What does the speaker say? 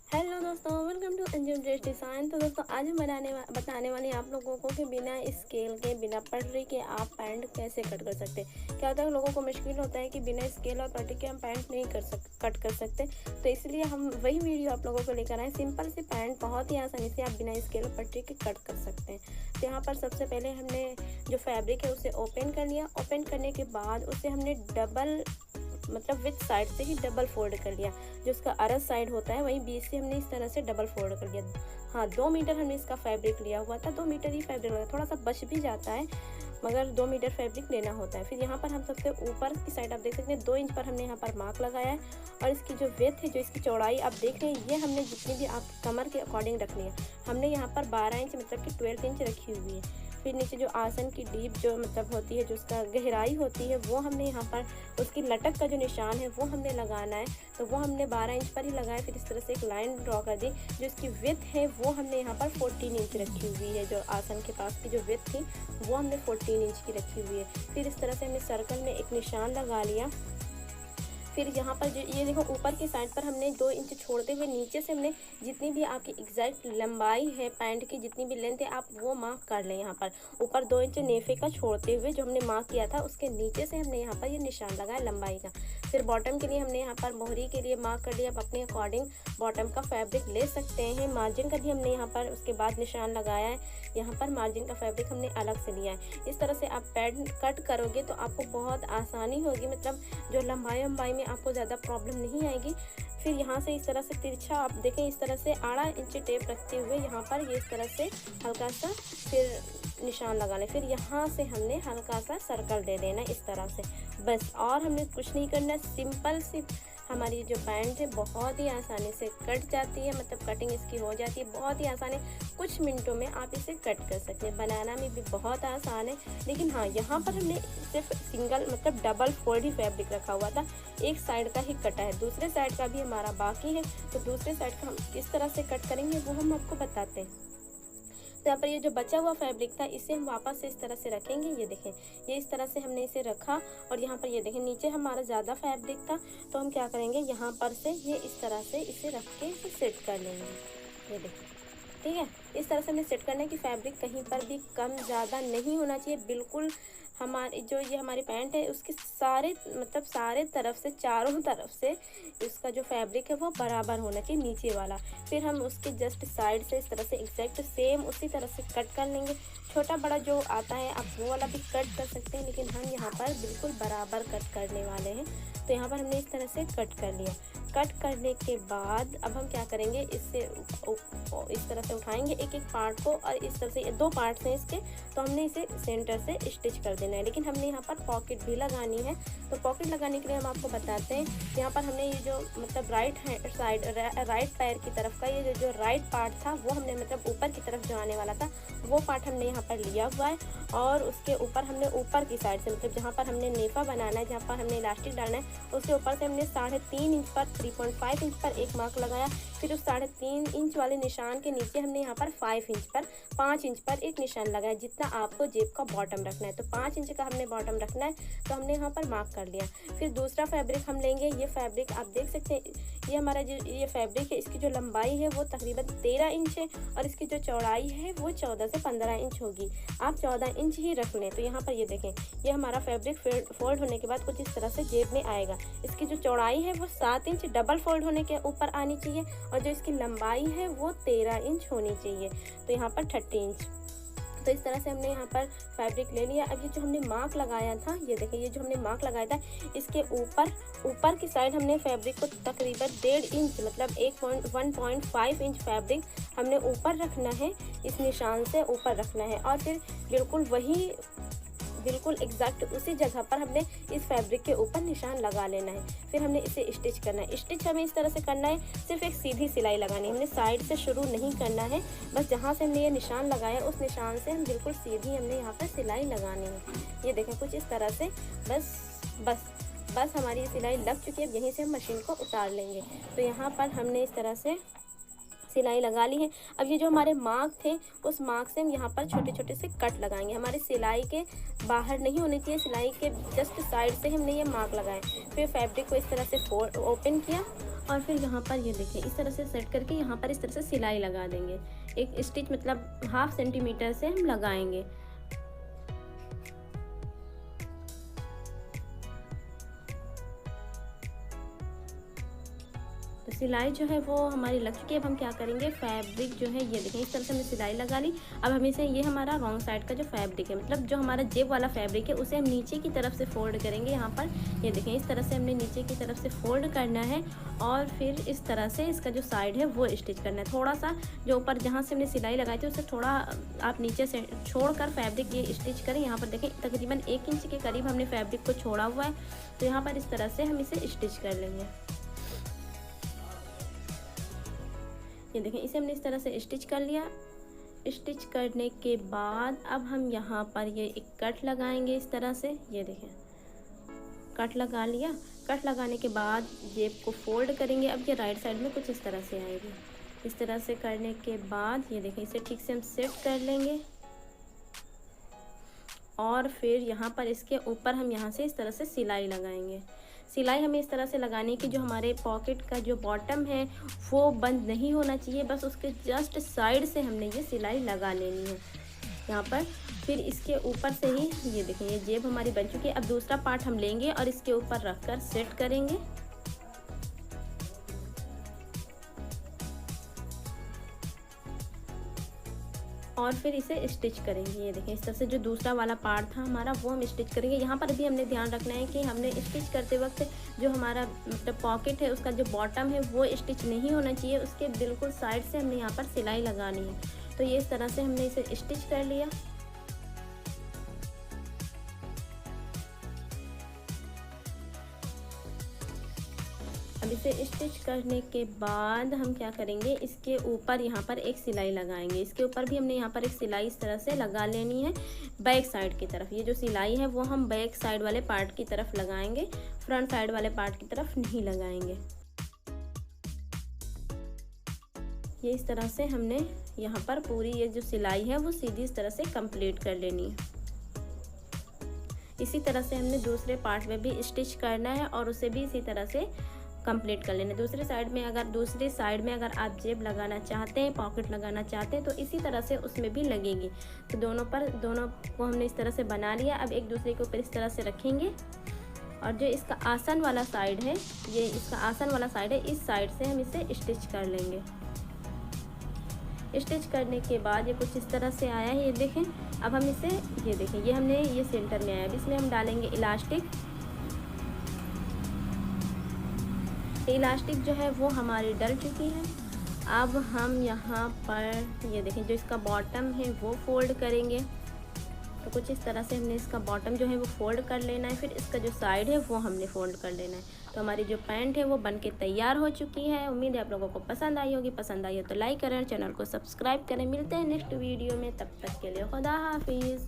Hello दोस्तों, welcome to Anjum dress design. तो दोस्तों आज हम बताने वाले हैं आप लोगों को कि बिना स्केल के, बिना पटरी के आप पैंट कैसे कट कर सकते हैं। क्या होता है, लोगों को मुश्किल होता है कि बिना स्केल और पटरी के हम पैंट नहीं कट कर सकते। तो इसलिए हम वही वीडियो आप लोगों को लेकर आए। सिंपल सी पैंट बहुत ही आसानी से आप बिना स्केल और पटरी के कट कर सकते हैं। तो यहाँ पर सबसे पहले हमने जो फैब्रिक है उसे ओपन कर लिया। ओपन करने के बाद उसे हमने डबल विथ साइड से ही डबल फोल्ड कर लिया। जो उसका अरस साइड होता है वहीं बीच से हमने इस तरह से डबल फोल्ड कर लिया। हाँ, 2 मीटर हमने इसका फैब्रिक लिया हुआ था, 2 मीटर ही फैब्रिक लगा, थोड़ा सा बच भी जाता है मगर 2 मीटर फैब्रिक लेना होता है। फिर यहाँ पर हम सबसे ऊपर की साइड आप देख सकते हैं 2 इंच पर हमने यहाँ पर मार्क लगाया है। और इसकी जो विड्थ है, जो इसकी चौड़ाई आप देख रहे हैं, ये हमने जितनी भी आप कमर के अकॉर्डिंग रखनी है। हमने यहाँ पर 12 इंच मतलब कि 12 इंच रखी हुई है। फिर नीचे जो आसन की डीप जो होती है, जो उसका गहराई होती है, वो हमने यहाँ पर उसकी लटक का जो निशान है वो हमने लगाना है। तो वो हमने 12 इंच पर ही लगाया। फिर इस तरह से एक लाइन ड्रॉ कर दी। जो इसकी विड्थ है वो हमने यहाँ पर 14 इंच रखी हुई है। जो आसन के पास की जो विड्थ थी वो हमने 14 इंच की रखी हुई है। फिर इस तरह से हमने सर्कल में एक निशान लगा लिया। फिर यहाँ पर जो ये देखो, ऊपर की साइड पर हमने 2 इंच छोड़ते हुए नीचे से हमने जितनी भी आपकी एग्जैक्ट लंबाई है पैंट की, जितनी भी लेंथ है, आप वो मार्क कर लें। यहाँ पर ऊपर 2 इंच नेफे का छोड़ते हुए जो हमने मार्क किया था उसके नीचे से हमने यहाँ पर ये निशान लगाया लंबाई का। फिर बॉटम के लिए हमने यहाँ पर मोहरी के लिए मार्क कर लिया। आप अपने अकॉर्डिंग बॉटम का फैब्रिक ले सकते हैं। मार्जिन का भी हमने यहाँ पर उसके बाद निशान लगाया है। यहाँ पर मार्जिन का फैब्रिक हमने अलग से लिया है। इस तरह से आप पैंट कट करोगे तो आपको बहुत आसानी होगी, जो लंबाई में आपको ज़्यादा प्रॉब्लम नहीं आएगी। फिर यहाँ से इस तरह से तिरछा आप देखें, इस तरह से 8 इंच टेप रखते हुए यहाँ पर ये इस तरह से हल्का सा फिर निशान लगा लें। फिर यहाँ से हमने हल्का सा सर्कल दे देना इस तरह से, बस। और हमने कुछ नहीं करना। सिंपल सी हमारी जो पैंट है बहुत ही आसानी से कट जाती है, कटिंग इसकी हो जाती है बहुत ही आसान है। कुछ मिनटों में आप इसे कट कर सकते हैं। बनाना में भी बहुत आसान है। लेकिन हाँ, यहाँ पर हमने सिर्फ सिंगल डबल फोल्ड ही फैब्रिक रखा हुआ था, एक साइड का ही कटा है, दूसरे साइड का भी हमारा बाकी है। तो दूसरे साइड का हम किस तरह से कट करेंगे वो हम आपको बताते हैं। तो यहाँ पर ये जो बचा हुआ फैब्रिक था इसे हम वापस से इस तरह से रखेंगे। ये देखें, ये इस तरह से हमने इसे रखा। और यहाँ पर ये देखें, नीचे हमारा ज़्यादा फैब्रिक था, तो हम क्या करेंगे, यहाँ पर से ये इस तरह से इसे रख के इसे सेट कर लेंगे। ये देखें, ठीक है। इस तरह से हमें सेट करना है कि फैब्रिक कहीं पर भी कम ज़्यादा नहीं होना चाहिए। बिल्कुल हमारी जो ये हमारी पैंट है उसके सारे तरफ से, चारों तरफ से इसका जो फैब्रिक है वो बराबर होना चाहिए, नीचे वाला। फिर हम उसके जस्ट साइड से इस तरह से एग्जैक्ट सेम उसी तरह से कट कर लेंगे। छोटा बड़ा जो आता है आप वो वाला भी कट कर सकते हैं, लेकिन हम यहाँ पर बिल्कुल बराबर कट करने वाले हैं। तो यहाँ पर हमने इस तरह से कट कर लिया। कट करने के बाद अब हम क्या करेंगे, इससे इस तरह से उठाएंगे एक एक पार्ट को, और इस तरह से 2 पार्ट्स हैं इसके, तो हमने इसे सेंटर से स्टिच कर देना है। लेकिन हमने यहाँ पर पॉकेट भी लगानी है। तो पॉकेट लगाने के लिए हम आपको बताते हैं, यहाँ पर हमने ये जो राइट साइड, राइट पैर की तरफ का ये जो राइट पार्ट था वो हमने ऊपर की तरफ जो आने वाला था वो पार्ट हमने यहाँ पर लिया हुआ है। और उसके ऊपर हमने ऊपर की साइड से जहाँ पर हमने नेफा बनाना है, जहाँ पर हमने इलास्टिक डालना है, उसके ऊपर से हमने 3.5 इंच पर 3.5 इंच पर एक मार्क लगाया। फिर उस 3.5 इंच वाले निशान के नीचे हमने यहाँ पर 5 इंच पर एक निशान लगाया, जितना आपको जेब का बॉटम रखना है। तो 5 इंच का हमने बॉटम रखना है, तो हमने यहाँ पर मार्क कर लिया। फिर दूसरा फैब्रिक हम लेंगे। ये फैब्रिक आप देख सकते हैं, ये हमारा जो ये फैब्रिक है, इसकी जो लंबाई है वो तकरीबन 13 इंच है, और इसकी जो चौड़ाई है वो 14 से 15 इंच होगी। आप 14 इंच ही रख लें। तो यहाँ पर ये देखें, ये हमारा फैब्रिक फोल्ड होने के बाद कुछ इस तरह से जेब में आएगा। इसकी जो चौड़ाई है वो 7 इंच डबल फोल्ड होने के ऊपर आनी चाहिए, और जो इसकी लंबाई है वो 13 इंच होनी चाहिए। तो यहाँ पर 30 इंच। तो इस तरह से हमने यहाँ पर फैब्रिक ले लिया। अब ये जो हमने मार्क लगाया था, ये देखिए, ये जो हमने मार्क लगाया था इसके ऊपर की साइड हमने फैब्रिक को तकरीबन 1.5 इंच 1.5 इंच फैब्रिक हमने ऊपर रखना है, इस निशान से ऊपर रखना है। और फिर बिल्कुल एग्जैक्ट उसी जगह पर हमने इस फैब्रिक के ऊपर निशान लगा लेना है। फिर हमने इसे स्टिच करना है। स्टिच हमें इस तरह से करना है, सिर्फ एक सीधी सिलाई लगानी है, हमने साइड से शुरू नहीं करना है। बस जहाँ से हमने ये निशान लगाया उस निशान से हम बिल्कुल सीधी हमने यहाँ पर सिलाई लगानी है। ये देखें, कुछ इस तरह से। बस हमारी ये सिलाई लग चुकी है। अब यहीं से हम मशीन को उतार लेंगे। तो यहाँ पर हमने इस तरह से सिलाई लगा ली है। अब ये जो हमारे मार्क थे, उस मार्क से हम यहाँ पर छोटे छोटे से कट लगाएंगे। हमारे सिलाई के बाहर नहीं होनी चाहिए, सिलाई के जस्ट साइड से हमने ये मार्क लगाए। फिर फैब्रिक को इस तरह से ओपन किया और फिर यहाँ पर ये देखिए इस तरह से सेट करके यहाँ पर इस तरह से सिलाई लगा देंगे। एक स्टिच मतलब 1/2 सेंटीमीटर से हम लगाएंगे। तो सिलाई जो है वो हमारी लग चुकी है। अब हम क्या करेंगे, फैब्रिक जो है ये देखें इस तरह से हमने सिलाई लगा ली। अब हमें से ये हमारा रॉन्ग साइड का जो फैब्रिक है, मतलब जो हमारा जेब वाला फैब्रिक है, उसे हम नीचे की तरफ से फोल्ड करेंगे। यहाँ पर ये देखें इस तरह से हमने नीचे की तरफ से फोल्ड करना है और फिर इस तरह से इसका जो साइड है वो स्टिच करना है। थोड़ा सा जो ऊपर जहाँ से हमने सिलाई लगाई थी उससे थोड़ा आप नीचे से छोड़कर फैब्रिक ये स्टिच करें। यहाँ पर देखें तकरीबन 1 इंच के करीब हमने फैब्रिक को छोड़ा हुआ है। तो यहाँ पर इस तरह से हम इसे स्टिच कर लेंगे। ये देखें इसे हमने इस तरह से स्टिच कर लिया। स्टिच करने के बाद अब हम यहाँ पर ये एक कट लगाएंगे इस तरह से। ये देखें कट लगा लिया। कट लगाने के बाद जेब को फोल्ड करेंगे। अब ये राइट साइड में कुछ इस तरह से आएगी। इस तरह से करने के बाद ये देखें इसे ठीक से हम सेट कर लेंगे और फिर यहाँ पर इसके ऊपर हम यहाँ से इस तरह से सिलाई लगाएंगे। सिलाई हमें इस तरह से लगाने की जो हमारे पॉकेट का जो बॉटम है वो बंद नहीं होना चाहिए, बस उसके जस्ट साइड से हमने ये सिलाई लगा लेनी है यहाँ पर। फिर इसके ऊपर से ही ये देखें ये जेब हमारी बन चुकी है। अब दूसरा पार्ट हम लेंगे और इसके ऊपर रखकर सेट करेंगे। और फिर इसे स्टिच करेंगे। ये देखें इस तरह से जो दूसरा वाला पार्ट था हमारा वो हम स्टिच करेंगे। यहाँ पर भी हमने ध्यान रखना है कि हमने स्टिच करते वक्त जो हमारा मतलब पॉकेट है उसका जो बॉटम है वो स्टिच नहीं होना चाहिए, उसके बिल्कुल साइड से हमने यहाँ पर सिलाई लगानी है। तो ये इस तरह से हमने इसे स्टिच कर लिया। अब इसे स्टिच करने के बाद हम क्या करेंगे, इसके ऊपर यहाँ पर एक सिलाई लगाएंगे। इसके ऊपर भी हमने यहाँ पर एक सिलाई इस तरह से लगा लेनी है बैक साइड की तरफ। ये जो सिलाई है वो हम बैक साइड वाले पार्ट की तरफ लगाएंगे, फ्रंट साइड वाले पार्ट की तरफ नहीं लगाएंगे। ये इस तरह से हमने यहाँ पर पूरी ये जो सिलाई है वो सीधी इस तरह से कंप्लीट कर लेनी है। इसी तरह से हमने दूसरे पार्ट में भी स्टिच करना है और उसे भी इसी तरह से कंप्लीट कर लेना। दूसरी साइड में अगर आप जेब लगाना चाहते हैं, पॉकेट लगाना चाहते हैं तो इसी तरह से उसमें भी लगेगी। तो दोनों को हमने इस तरह से बना लिया। अब एक दूसरे के ऊपर इस तरह से रखेंगे और जो इसका आसन वाला साइड है, ये इसका आसन वाला साइड है, इस साइड से हम इसे स्टिच कर लेंगे। स्टिच करने के बाद ये कुछ इस तरह से आया है। ये देखें अब हम इसे ये देखें ये हमने ये सेंटर में आया। अब इसमें हम डालेंगे इलास्टिक। इलास्टिक जो है वो हमारी डल चुकी है। अब हम यहाँ पर ये देखें जो इसका बॉटम है वो फोल्ड करेंगे। तो कुछ इस तरह से हमने इसका बॉटम जो है वो फोल्ड कर लेना है, फिर इसका जो साइड है वो हमने फोल्ड कर लेना है। तो हमारी जो पैंट है वो बनके तैयार हो चुकी है। उम्मीद है आप लोगों को पसंद आई होगी। पसंद आई हो तो लाइक करें, चैनल को सब्सक्राइब करें। मिलते हैं नेक्स्ट वीडियो में, तब तक के लिए खुदा हाफिज़।